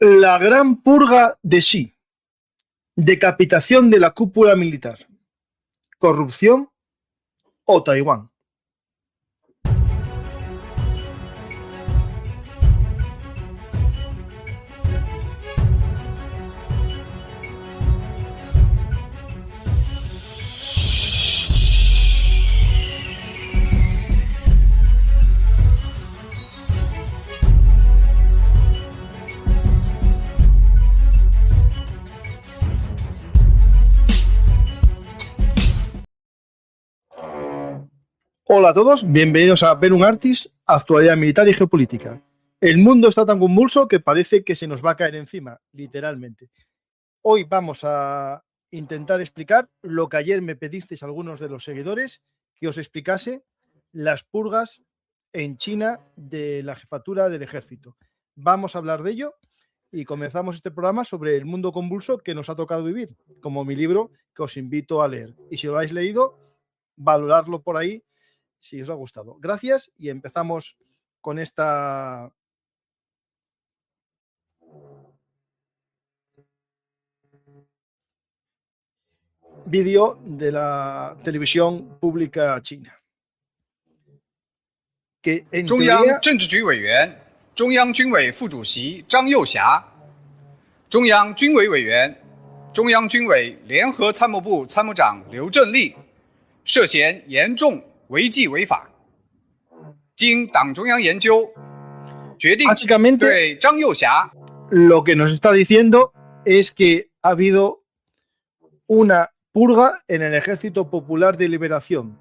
La gran purga de Xi. Decapitación de la cúpula militar. Corrupción o Taiwán. Hola a todos, bienvenidos a Verum Artis, actualidad militar y geopolítica. El mundo está tan convulso que parece que se nos va a caer encima, literalmente. Hoy vamos a intentar explicar lo que ayer me pedisteis algunos de los seguidores, que os explicase las purgas en China de la jefatura del ejército. Vamos a hablar de ello y comenzamos este programa sobre el mundo convulso que nos ha tocado vivir, como mi libro que os invito a leer. Y si lo habéis leído, valorarlo por ahí si os ha gustado. Gracias y empezamos con esta vídeo de la televisión pública china. Que en 中央政治局委员、中央军委副主席张又侠，中央军委委员、中央军委联合参谋部参谋长刘振立涉嫌严重违纪违法，经党中央研究，决定对张又侠。Lo que nos está diciendo es que ha habido una purga en el Ejército Popular de Liberación,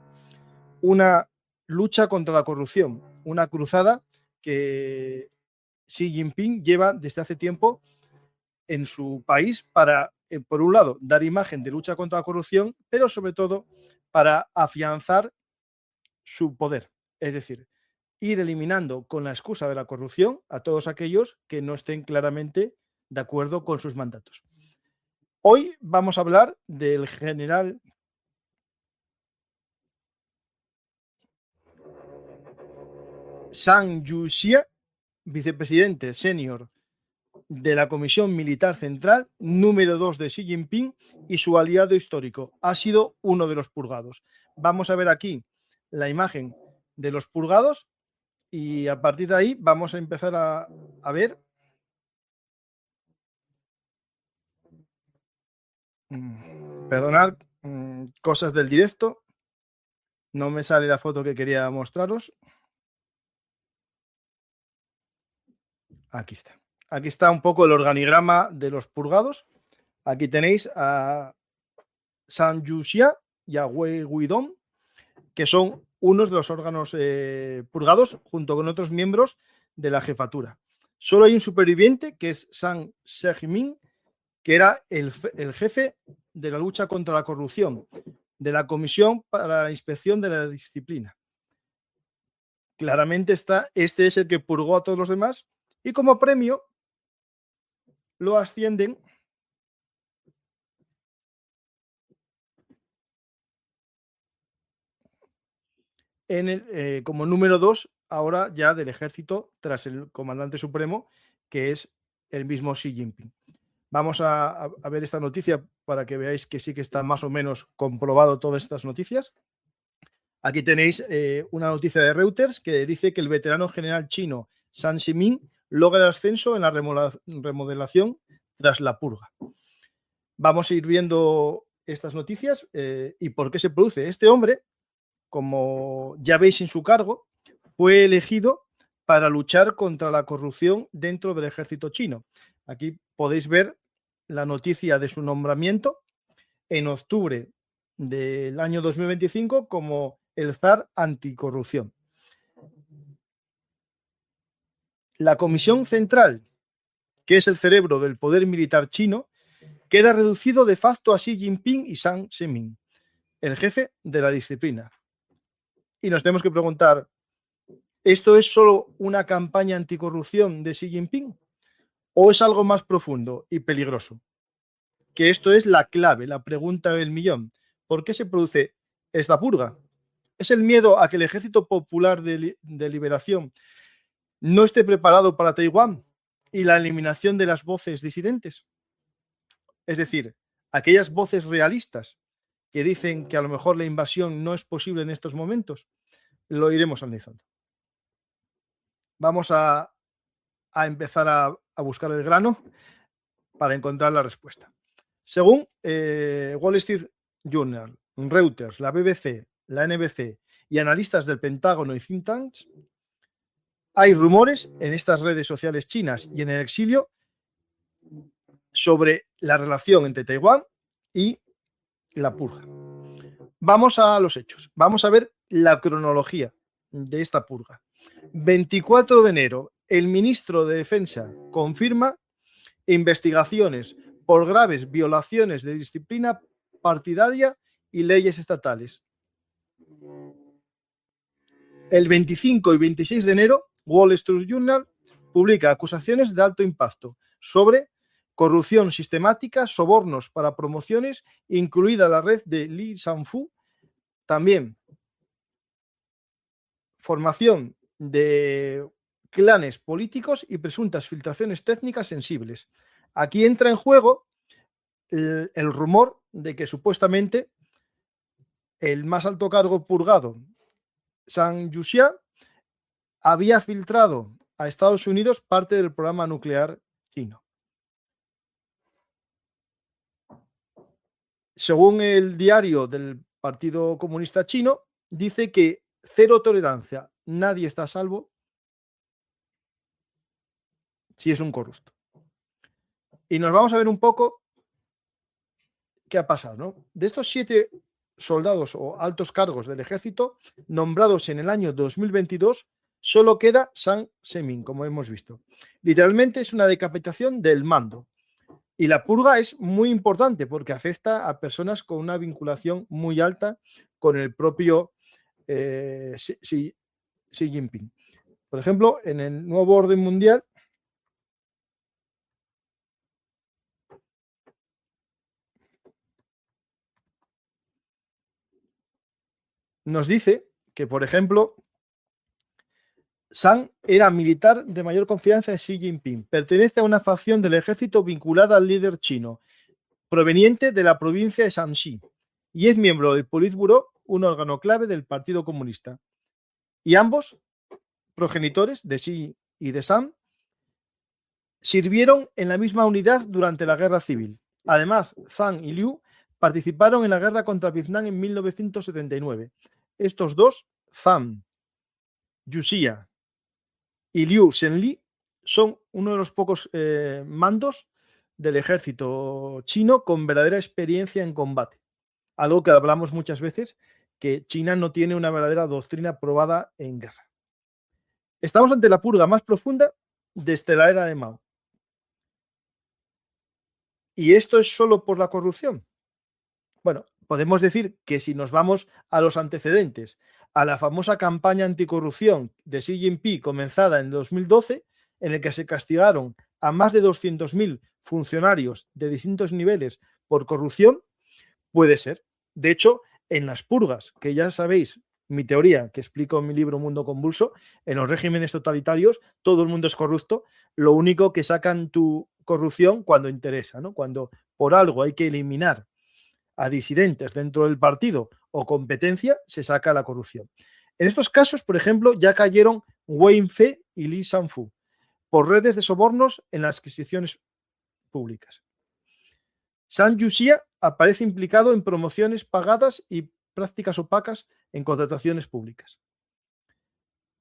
una lucha contra la corrupción, una cruzada que Xi Jinping lleva desde hace tiempo en su país para, por un lado, dar imagen de lucha contra la corrupción, pero sobre todo para afianzar su poder, es decir, ir eliminando con la excusa de la corrupción a todos aquellos que no estén claramente de acuerdo con sus mandatos. Hoy vamos a hablar del general Zhang Youxia, vicepresidente senior de la Comisión Militar Central, número 2 de Xi Jinping y su aliado histórico. Ha sido uno de los purgados. Vamos a ver aquí la imagen de los purgados y a partir de ahí vamos a empezar a ver perdonad, cosas del directo. No me sale la foto que quería mostraros. Aquí está. Aquí está un poco el organigrama de los purgados. Aquí tenéis a Zhang Youxia y a Wei Guidong, que son unos de los órganos purgados junto con otros miembros de la jefatura. Solo hay un superviviente que es Zhang Zemin, que era el jefe de la lucha contra la corrupción, de la Comisión para la Inspección de la Disciplina. Claramente este es el que purgó a todos los demás y como premio lo ascienden como número 2 ahora ya del ejército tras el comandante supremo, que es el mismo Xi Jinping. Vamos a ver esta noticia para que veáis que sí que está más o menos comprobado todas estas noticias. Aquí tenéis una noticia de Reuters que dice que el veterano general chino Zhang Zemin logra el ascenso en la remodelación tras la purga. Vamos a ir viendo estas noticias y por qué se produce. Este hombre, como ya veis en su cargo, fue elegido para luchar contra la corrupción dentro del ejército chino. Aquí podéis ver la noticia de su nombramiento en octubre del año 2025 como el zar anticorrupción. La Comisión Central, que es el cerebro del poder militar chino, queda reducido de facto a Xi Jinping y Zhang Zemin, el jefe de la disciplina. Y nos tenemos que preguntar, ¿esto es solo una campaña anticorrupción de Xi Jinping? ¿O es algo más profundo y peligroso? Que esto es la clave, la pregunta del millón. ¿Por qué se produce esta purga? ¿Es el miedo a que el Ejército Popular de Liberación no esté preparado para Taiwán y la eliminación de las voces disidentes. Es decir, aquellas voces realistas que dicen que a lo mejor la invasión no es posible en estos momentos, lo iremos analizando. Vamos a empezar a buscar el grano para encontrar la respuesta. Según Wall Street Journal, Reuters, la BBC, la NBC y analistas del Pentágono y think tanks, hay rumores en estas redes sociales chinas y en el exilio sobre la relación entre Taiwán y la purga. Vamos a los hechos. Vamos a ver la cronología de esta purga. 24 de enero, el ministro de Defensa confirma investigaciones por graves violaciones de disciplina partidaria y leyes estatales. El 25 y 26 de enero, Wall Street Journal publica acusaciones de alto impacto sobre corrupción sistemática, sobornos para promociones, incluida la red de Li Sanfu, también formación de clanes políticos y presuntas filtraciones técnicas sensibles. Aquí entra en juego el rumor de que supuestamente el más alto cargo purgado, Zhang Yuxia, había filtrado a Estados Unidos parte del programa nuclear chino. Según el diario del Partido Comunista Chino, dice que cero tolerancia, nadie está a salvo si es un corrupto. Y nos vamos a ver un poco qué ha pasado, ¿no? De estos 7 soldados o altos cargos del ejército nombrados en el año 2022, solo queda Zhang Zemin, como hemos visto. Literalmente es una decapitación del mando. Y la purga es muy importante porque afecta a personas con una vinculación muy alta con el propio Xi Jinping. Por ejemplo, en el nuevo orden mundial, nos dice que, por ejemplo, Zhang era militar de mayor confianza de Xi Jinping. Pertenece a una facción del ejército vinculada al líder chino, proveniente de la provincia de Shanxi, y es miembro del Politburo, un órgano clave del Partido Comunista. Y ambos, progenitores de Xi y de Zhang, sirvieron en la misma unidad durante la Guerra Civil. Además, Zhang y Liu participaron en la guerra contra Vietnam en 1979. Estos dos, Zhang Yuxia y Liu Zhenli, son uno de los pocos mandos del ejército chino con verdadera experiencia en combate. Algo que hablamos muchas veces, que China no tiene una verdadera doctrina probada en guerra. Estamos ante la purga más profunda desde la era de Mao. ¿Y esto es solo por la corrupción? Bueno, podemos decir que si nos vamos a los antecedentes, a la famosa campaña anticorrupción de Xi Jinping comenzada en 2012, en el que se castigaron a más de 200.000 funcionarios de distintos niveles por corrupción, puede ser. De hecho, en las purgas, que ya sabéis, mi teoría que explico en mi libro Mundo Convulso, en los regímenes totalitarios todo el mundo es corrupto, lo único que sacan tu corrupción cuando interesa, ¿no? Cuando por algo hay que eliminar a disidentes dentro del partido o competencia, se saca la corrupción. En estos casos, por ejemplo, ya cayeron Wei Fe y Li Sanfu por redes de sobornos en las adquisiciones públicas. Zhang Yuxia aparece implicado en promociones pagadas y prácticas opacas en contrataciones públicas.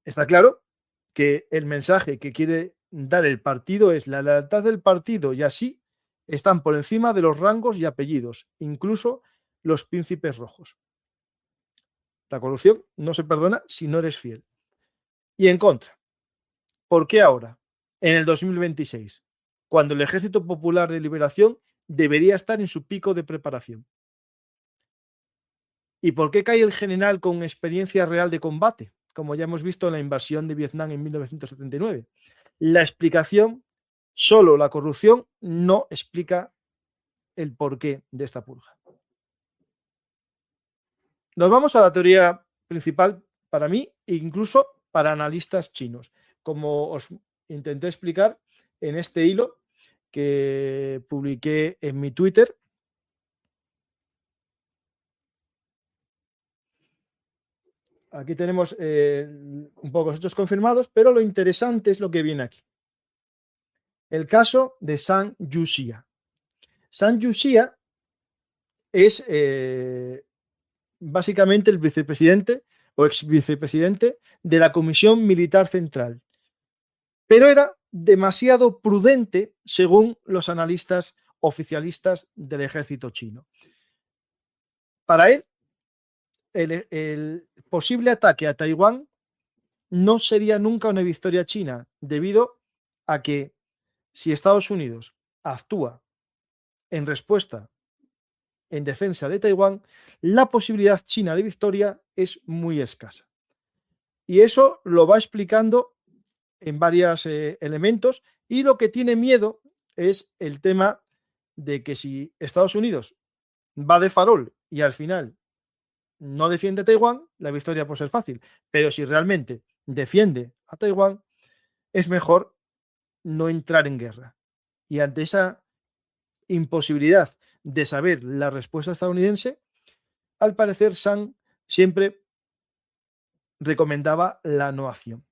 Está claro que el mensaje que quiere dar el partido es la lealtad del partido y así están por encima de los rangos y apellidos, incluso los príncipes rojos. La corrupción no se perdona si no eres fiel. Y en contra, ¿por qué ahora, en el 2026, cuando el Ejército Popular de Liberación debería estar en su pico de preparación? ¿Y por qué cae el general con experiencia real de combate, como ya hemos visto en la invasión de Vietnam en 1979? La explicación, solo la corrupción, no explica el porqué de esta purga. Nos vamos a la teoría principal para mí e incluso para analistas chinos. Como os intenté explicar en este hilo que publiqué en mi Twitter. Aquí tenemos un poco los hechos confirmados, pero lo interesante es lo que viene aquí. El caso de Zhang Yuxia. Zhang Yuxia es básicamente el vicepresidente o ex vicepresidente de la Comisión Militar Central, pero era demasiado prudente según los analistas oficialistas del ejército chino. Para él, el posible ataque a Taiwán no sería nunca una victoria china, debido a que si Estados Unidos actúa en respuesta en defensa de Taiwán, la posibilidad china de victoria es muy escasa. Y eso lo va explicando en varios elementos, y lo que tiene miedo es el tema de que si Estados Unidos va de farol y al final no defiende a Taiwán, la victoria puede ser fácil, pero si realmente defiende a Taiwán, es mejor no entrar en guerra. Y ante esa imposibilidad de saber la respuesta estadounidense, al parecer Zhang siempre recomendaba la no acción.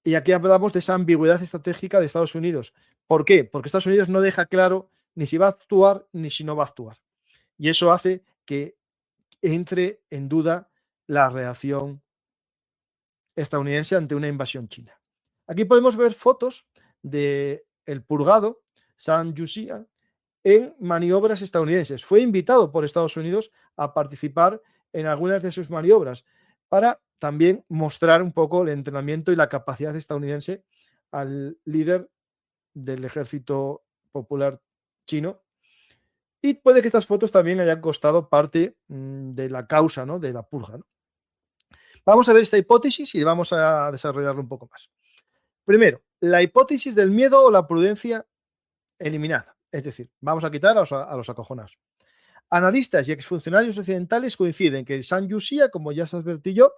Y aquí hablamos de esa ambigüedad estratégica de Estados Unidos. ¿Por qué? Porque Estados Unidos no deja claro ni si va a actuar ni si no va a actuar. Y eso hace que entre en duda la reacción estadounidense ante una invasión china. Aquí podemos ver fotos del purgado Zhang Yuxia en maniobras estadounidenses. Fue invitado por Estados Unidos a participar en algunas de sus maniobras para también mostrar un poco el entrenamiento y la capacidad estadounidense al líder del ejército popular chino. Y puede que estas fotos también hayan costado parte de la causa, ¿no?, de la purga, ¿no? Vamos a ver esta hipótesis y vamos a desarrollarlo un poco más. Primero, la hipótesis del miedo o la prudencia eliminada. Es decir, vamos a quitar a los acojonados. Analistas y exfuncionarios occidentales coinciden que Zhang Yuxia, como ya os advertí yo,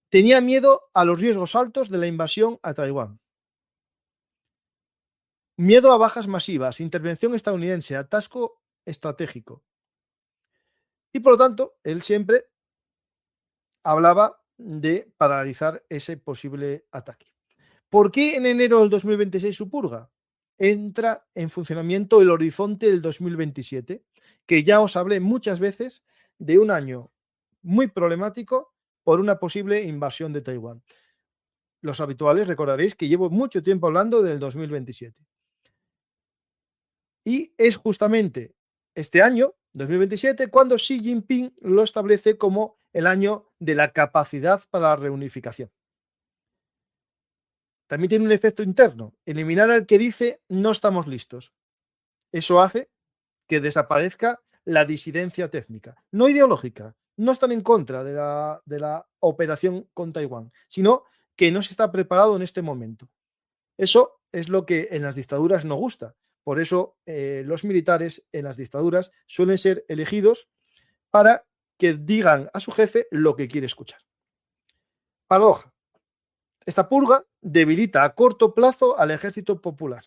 tenía miedo a los riesgos altos de la invasión a Taiwán. Miedo a bajas masivas, intervención estadounidense, atasco estratégico. Y por lo tanto, él siempre hablaba de paralizar ese posible ataque. ¿Por qué en enero del 2026 su purga? Entra en funcionamiento el horizonte del 2027, que ya os hablé muchas veces de un año muy problemático por una posible invasión de Taiwán. Los habituales recordaréis que llevo mucho tiempo hablando del 2027. Y es justamente este año, 2027, cuando Xi Jinping lo establece como el año de la capacidad para la reunificación. También tiene un efecto interno, eliminar al que dice no estamos listos. Eso hace que desaparezca la disidencia técnica, no ideológica. No están en contra de la operación con Taiwán, sino que no se está preparado en este momento. Eso es lo que en las dictaduras no gusta. Por eso los militares en las dictaduras suelen ser elegidos para que digan a su jefe lo que quiere escuchar. Paradoja. Esta purga debilita a corto plazo al ejército popular.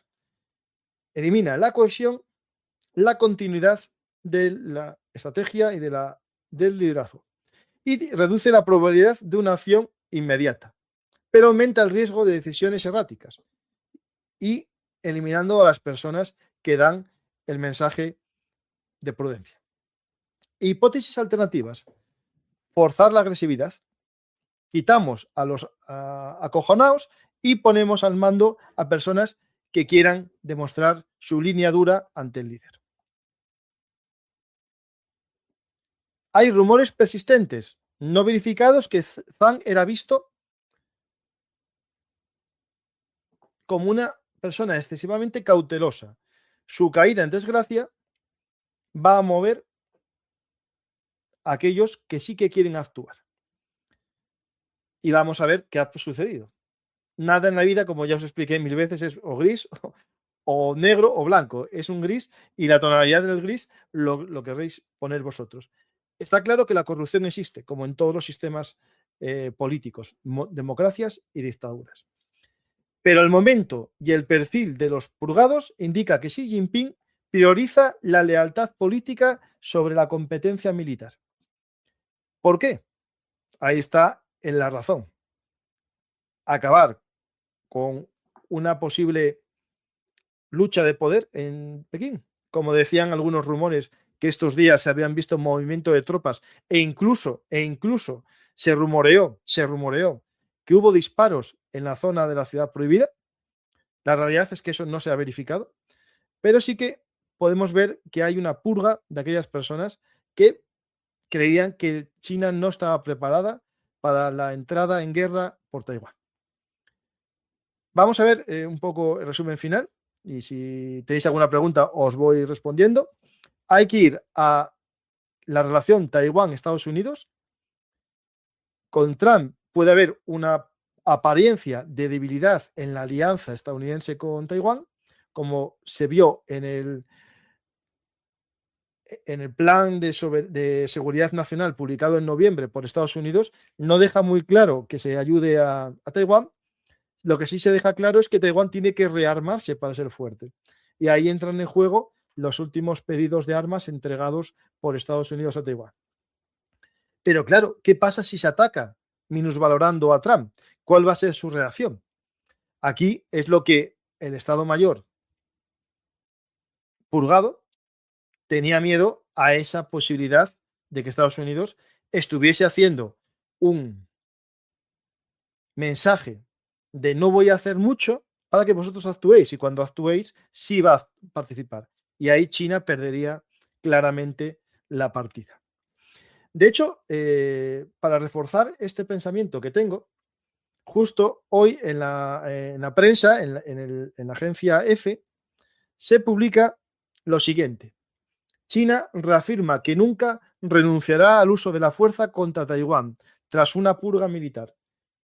Elimina la cohesión, la continuidad de la estrategia y del liderazgo. Y reduce la probabilidad de una acción inmediata, pero aumenta el riesgo de decisiones erráticas y eliminando a las personas que dan el mensaje de prudencia. Hipótesis alternativas. Forzar la agresividad. Quitamos a los acojonados y ponemos al mando a personas que quieran demostrar su línea dura ante el líder. Hay rumores persistentes, no verificados, que Zhang era visto como una persona excesivamente cautelosa. Su caída en desgracia va a mover a aquellos que sí que quieren actuar. Y vamos a ver qué ha sucedido. Nada en la vida, como ya os expliqué mil veces, es o gris o negro o blanco. Es un gris y la tonalidad del gris lo querréis poner vosotros. Está claro que la corrupción existe, como en todos los sistemas políticos, democracias y dictaduras. Pero el momento y el perfil de los purgados indica que Xi Jinping prioriza la lealtad política sobre la competencia militar. ¿Por qué? Ahí está en la razón. Acabar con una posible lucha de poder en Pekín. Como decían algunos rumores que estos días se habían visto movimiento de tropas e incluso se rumoreó que hubo disparos en la zona de la ciudad prohibida. La realidad es que eso no se ha verificado, pero sí que podemos ver que hay una purga de aquellas personas que creían que China no estaba preparada para la entrada en guerra por Taiwán. Vamos a ver un poco el resumen final y si tenéis alguna pregunta os voy respondiendo. Hay que ir a la relación Taiwán-Estados Unidos. Con Trump puede haber una apariencia de debilidad en la alianza estadounidense con Taiwán, como se vio en el plan de seguridad nacional publicado en noviembre por Estados Unidos. No deja muy claro que se ayude a Taiwán. Lo que sí se deja claro es que Taiwán tiene que rearmarse para ser fuerte. Y ahí entran en juego los últimos pedidos de armas entregados por Estados Unidos a Taiwán. Pero claro, ¿qué pasa si se ataca minusvalorando a Trump? ¿Cuál va a ser su reacción? Aquí es lo que el Estado Mayor purgado tenía miedo a esa posibilidad de que Estados Unidos estuviese haciendo un mensaje de no voy a hacer mucho para que vosotros actuéis, y cuando actuéis sí va a participar. Y ahí China perdería claramente la partida. De hecho, para reforzar este pensamiento que tengo, justo hoy en la prensa, en la agencia EFE, se publica lo siguiente. China reafirma que nunca renunciará al uso de la fuerza contra Taiwán tras una purga militar.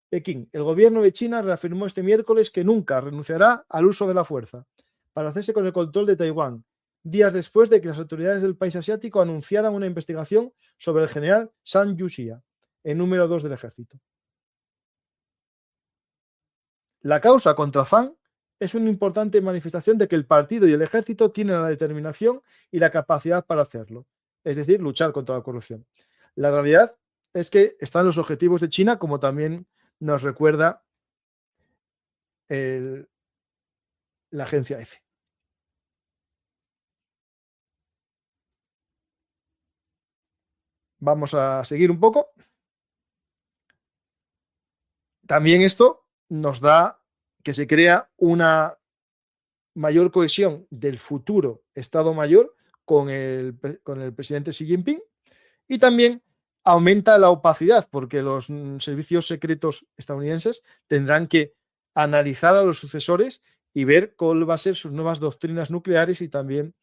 Pekín. El gobierno de China reafirmó este miércoles que nunca renunciará al uso de la fuerza para hacerse con el control de Taiwán, días después de que las autoridades del país asiático anunciaran una investigación sobre el general Zhang Yuxia, el número 2 del ejército. La causa contra Zhang es una importante manifestación de que el partido y el ejército tienen la determinación y la capacidad para hacerlo, es decir, luchar contra la corrupción. La realidad es que están los objetivos de China, como también nos recuerda la agencia EFE. Vamos a seguir un poco. También esto nos da que se crea una mayor cohesión del futuro Estado Mayor con el presidente Xi Jinping, y también aumenta la opacidad porque los servicios secretos estadounidenses tendrán que analizar a los sucesores y ver cuál va a ser sus nuevas doctrinas nucleares y también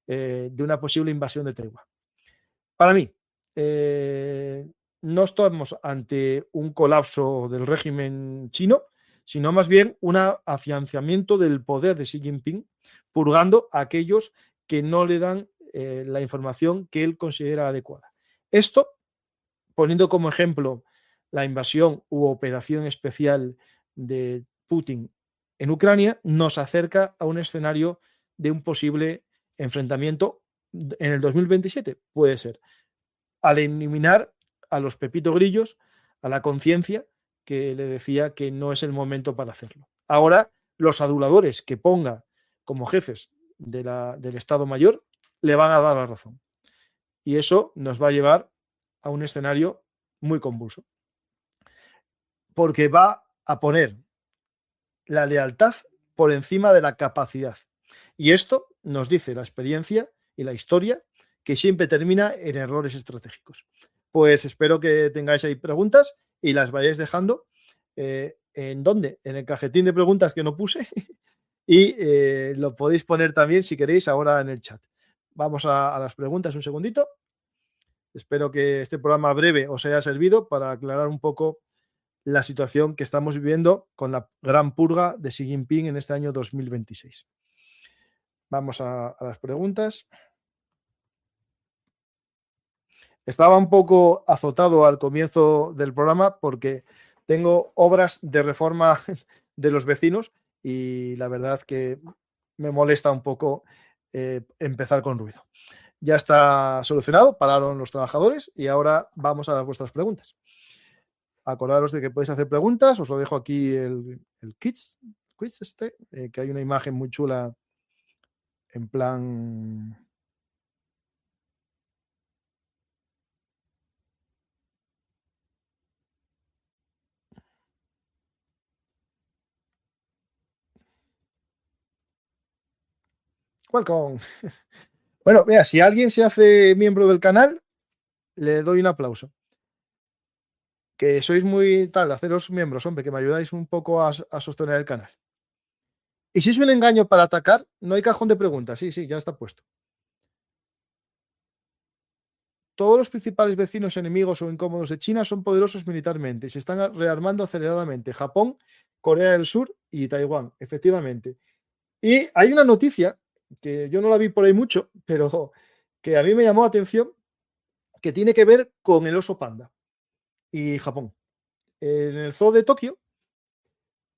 de una posible invasión de Taiwán. Para mí, no estamos ante un colapso del régimen chino, sino más bien un afianzamiento del poder de Xi Jinping, purgando a aquellos que no le dan la información que él considera adecuada. Esto, poniendo como ejemplo la invasión u operación especial de Putin en Ucrania, nos acerca a un escenario de un posible enfrentamiento en el 2027. Puede ser al eliminar a los Pepito Grillos, a la conciencia que le decía que no es el momento para hacerlo. Ahora, los aduladores que ponga como jefes del Estado Mayor le van a dar la razón. Y eso nos va a llevar a un escenario muy convulso. Porque va a poner la lealtad por encima de la capacidad. Y esto nos dice la experiencia y la historia, que siempre termina en errores estratégicos. Pues espero que tengáis ahí preguntas y las vayáis dejando. ¿En dónde? En el cajetín de preguntas que no puse. Y lo podéis poner también, si queréis, ahora en el chat. Vamos a las preguntas un segundito. Espero que este programa breve os haya servido para aclarar un poco la situación que estamos viviendo con la gran purga de Xi Jinping en este año 2026. Vamos a las preguntas. Estaba un poco azotado al comienzo del programa porque tengo obras de reforma de los vecinos y la verdad que me molesta un poco empezar con ruido. Ya está solucionado, pararon los trabajadores y ahora vamos a vuestras preguntas. Acordaros de que podéis hacer preguntas, os lo dejo aquí el quiz que hay una imagen muy chula en plan... Welcome. Bueno, mira, si alguien se hace miembro del canal, le doy un aplauso. Que sois muy tal, haceros miembros, hombre, que me ayudáis un poco a sostener el canal. Y si es un engaño para atacar, no hay cajón de preguntas. Sí, ya está puesto. Todos los principales vecinos enemigos o incómodos de China son poderosos militarmente y se están rearmando aceleradamente. Japón, Corea del Sur y Taiwán, efectivamente. Y hay una noticia que yo no la vi por ahí mucho, pero que a mí me llamó la atención, que tiene que ver con el oso panda y Japón. En el zoo de Tokio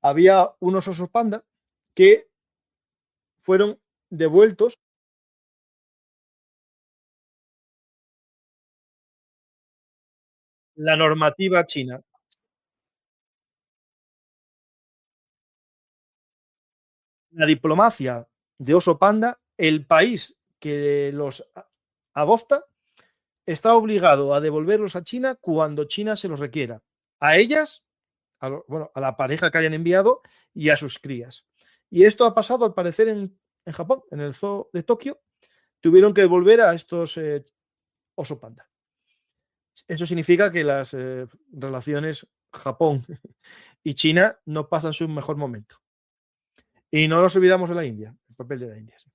había unos osos panda que fueron devueltos. La normativa china. La diplomacia de oso panda, el país que los adopta está obligado a devolverlos a China cuando China se los requiera. A ellas, a la pareja que hayan enviado y a sus crías. Y esto ha pasado al parecer en Japón, en el zoo de Tokio. Tuvieron que devolver a estos oso panda. Eso significa que las relaciones Japón y China no pasan su mejor momento. Y no nos olvidamos de la India, el papel de la India. Sí.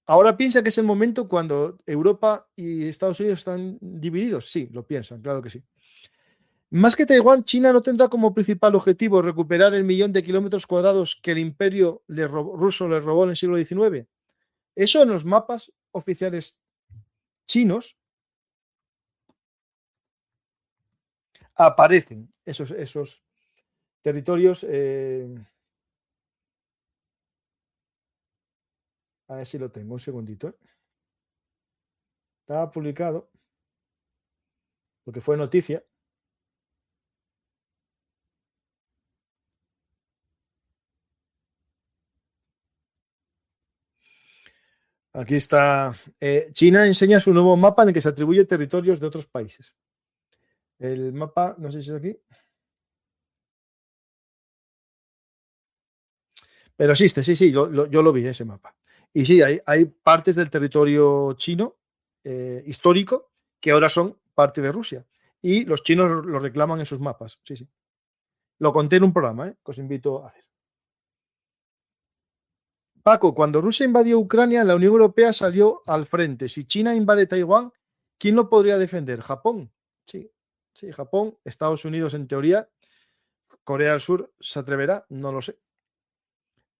Ahora piensa que es el momento cuando Europa y Estados Unidos están divididos. Sí, lo piensan, claro que sí. Más que Taiwán, China no tendrá como principal objetivo recuperar el 1.000.000 de kilómetros cuadrados que el imperio ruso le robó en el siglo XIX. Eso en los mapas oficiales chinos aparecen, esos territorios. A ver si lo tengo, un segundito. Estaba publicado, porque fue noticia. Aquí está. China enseña su nuevo mapa en el que se atribuye territorios de otros países. El mapa, no sé si es aquí. Pero existe, sí, yo lo vi, ese mapa. Y sí, hay partes del territorio chino histórico que ahora son parte de Rusia. Y los chinos lo reclaman en sus mapas. Sí. Lo conté en un programa, que os invito a ver. Paco, cuando Rusia invadió Ucrania, la Unión Europea salió al frente. Si China invade Taiwán, ¿quién lo podría defender? Japón. Sí, Japón, Estados Unidos en teoría, Corea del Sur se atreverá, no lo sé.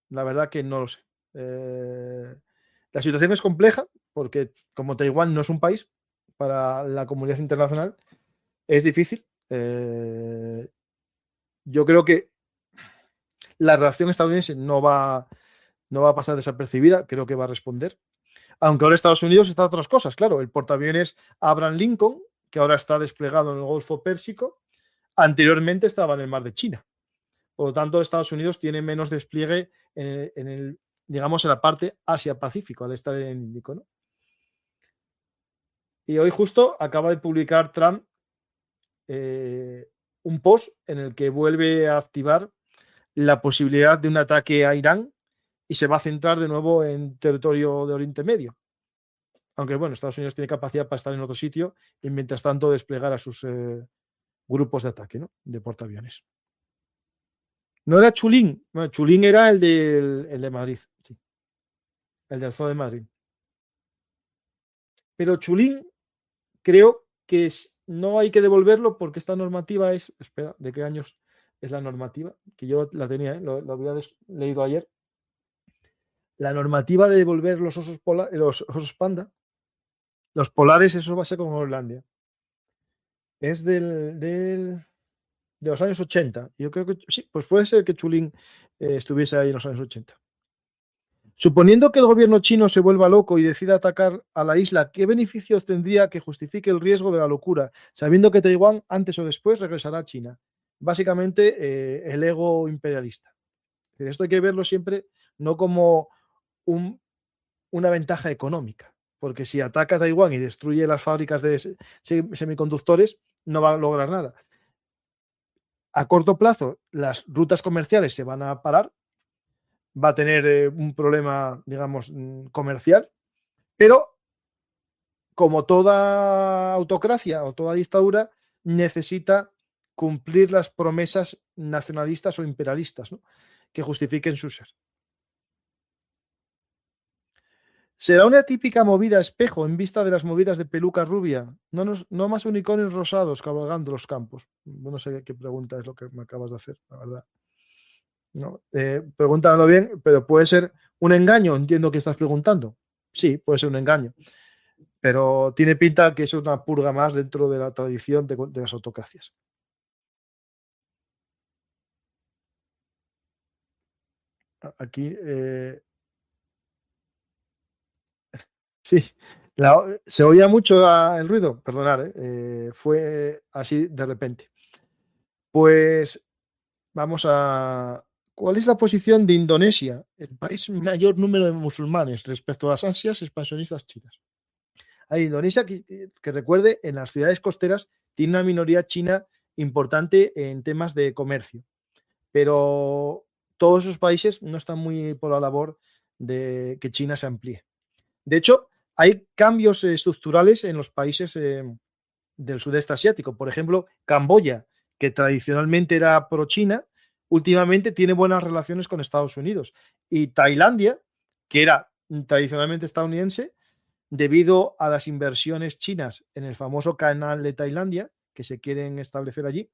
La verdad que no lo sé. La situación es compleja porque como Taiwán no es un país para la comunidad internacional, es difícil. Yo creo que la reacción estadounidense no va a pasar desapercibida, creo que va a responder. Aunque ahora Estados Unidos está a otras cosas, claro. El portaaviones Abraham Lincoln, que ahora está desplegado en el Golfo Pérsico, anteriormente estaba en el Mar de China. Por lo tanto, Estados Unidos tiene menos despliegue digamos, en la parte Asia-Pacífico, al estar en el Índico, ¿no? Y hoy justo acaba de publicar Trump un post en el que vuelve a activar la posibilidad de un ataque a Irán y se va a centrar de nuevo en territorio de Oriente Medio. Aunque, bueno, Estados Unidos tiene capacidad para estar en otro sitio y mientras tanto desplegar a sus grupos de ataque, ¿no? De portaaviones. No era Chulín, bueno, Chulín era el de Madrid, sí. El del Zoo de Madrid. Pero Chulín creo que no hay que devolverlo porque esta normativa es, espera, ¿de qué años es la normativa? Que yo la tenía, lo había leído ayer. La normativa de devolver los osos panda, los polares, eso va a ser como Groenlandia. Es del de los años 80. Yo creo que sí, pues puede ser que Chulín estuviese ahí en los años 80. Suponiendo que el gobierno chino se vuelva loco y decida atacar a la isla, ¿qué beneficios tendría que justifique el riesgo de la locura, sabiendo que Taiwán antes o después regresará a China? Básicamente, el ego imperialista. Esto hay que verlo siempre no como una ventaja económica, porque si ataca a Taiwán y destruye las fábricas de semiconductores, no va a lograr nada. A corto plazo, las rutas comerciales se van a parar, va a tener un problema, digamos, comercial, pero como toda autocracia o toda dictadura, necesita cumplir las promesas nacionalistas o imperialistas, ¿no?, que justifiquen su ser. ¿Será una típica movida espejo en vista de las movidas de peluca rubia? No más unicornios rosados cabalgando los campos. No sé qué pregunta es lo que me acabas de hacer, la verdad. No, pregúntamelo bien, pero puede ser un engaño, entiendo que estás preguntando. Sí, puede ser un engaño. Pero tiene pinta que es una purga más dentro de la tradición de las autocracias. Aquí, sí, se oía mucho el ruido, perdonad, fue así de repente. Pues vamos a... ¿Cuál es la posición de Indonesia, el país mayor número de musulmanes, respecto a las ansias expansionistas chinas? Indonesia, que recuerde, en las ciudades costeras tiene una minoría china importante en temas de comercio, pero todos esos países no están muy por la labor de que China se amplíe. De hecho, hay cambios estructurales en los países del sudeste asiático. Por ejemplo, Camboya, que tradicionalmente era pro-China, últimamente tiene buenas relaciones con Estados Unidos. Y Tailandia, que era tradicionalmente estadounidense, debido a las inversiones chinas en el famoso canal de Tailandia, que se quieren establecer allí,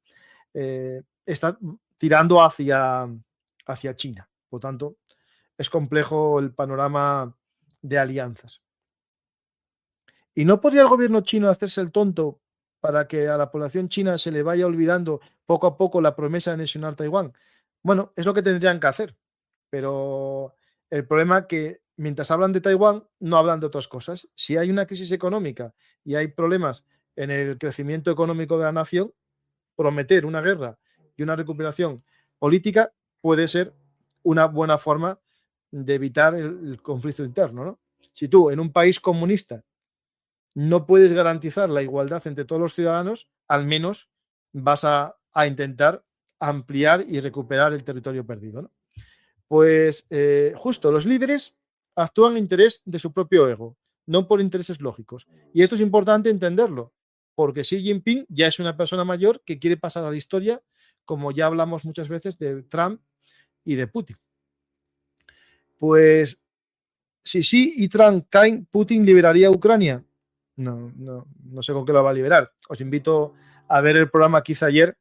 está tirando hacia China. Por tanto, es complejo el panorama de alianzas. ¿Y no podría el gobierno chino hacerse el tonto para que a la población china se le vaya olvidando poco a poco la promesa de anexionar Taiwán? Bueno, es lo que tendrían que hacer, pero el problema es que mientras hablan de Taiwán, no hablan de otras cosas. Si hay una crisis económica y hay problemas en el crecimiento económico de la nación, prometer una guerra y una recuperación política puede ser una buena forma de evitar el conflicto interno, ¿no? Si tú en un país comunista no puedes garantizar la igualdad entre todos los ciudadanos, al menos vas a intentar ampliar y recuperar el territorio perdido, ¿no? Pues justo, los líderes actúan en interés de su propio ego, no por intereses lógicos. Y esto es importante entenderlo, porque Xi Jinping ya es una persona mayor que quiere pasar a la historia, como ya hablamos muchas veces de Trump y de Putin. Pues si Xi y Trump caen, ¿Putin liberaría a Ucrania? No sé con qué lo va a liberar. Os invito a ver el programa que hice ayer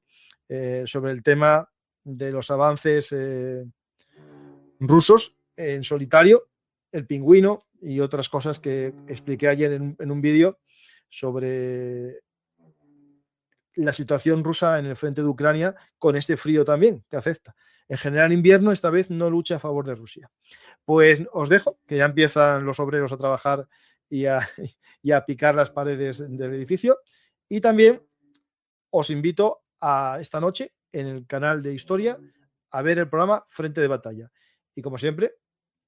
sobre el tema de los avances rusos en solitario, el pingüino y otras cosas que expliqué ayer en un vídeo sobre la situación rusa en el frente de Ucrania con este frío también que afecta. En general, invierno esta vez no lucha a favor de Rusia. Pues os dejo, que ya empiezan los obreros a trabajar y a picar las paredes del edificio. Y también os invito a esta noche en el canal de Historia a ver el programa Frente de Batalla. Y como siempre,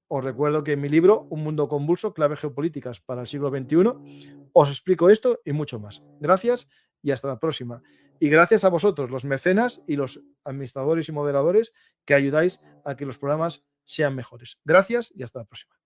os recuerdo que en mi libro, Un mundo convulso, claves geopolíticas para el siglo XXI, os explico esto y mucho más. Gracias y hasta la próxima. Y gracias a vosotros, los mecenas y los administradores y moderadores, que ayudáis a que los programas sean mejores. Gracias y hasta la próxima.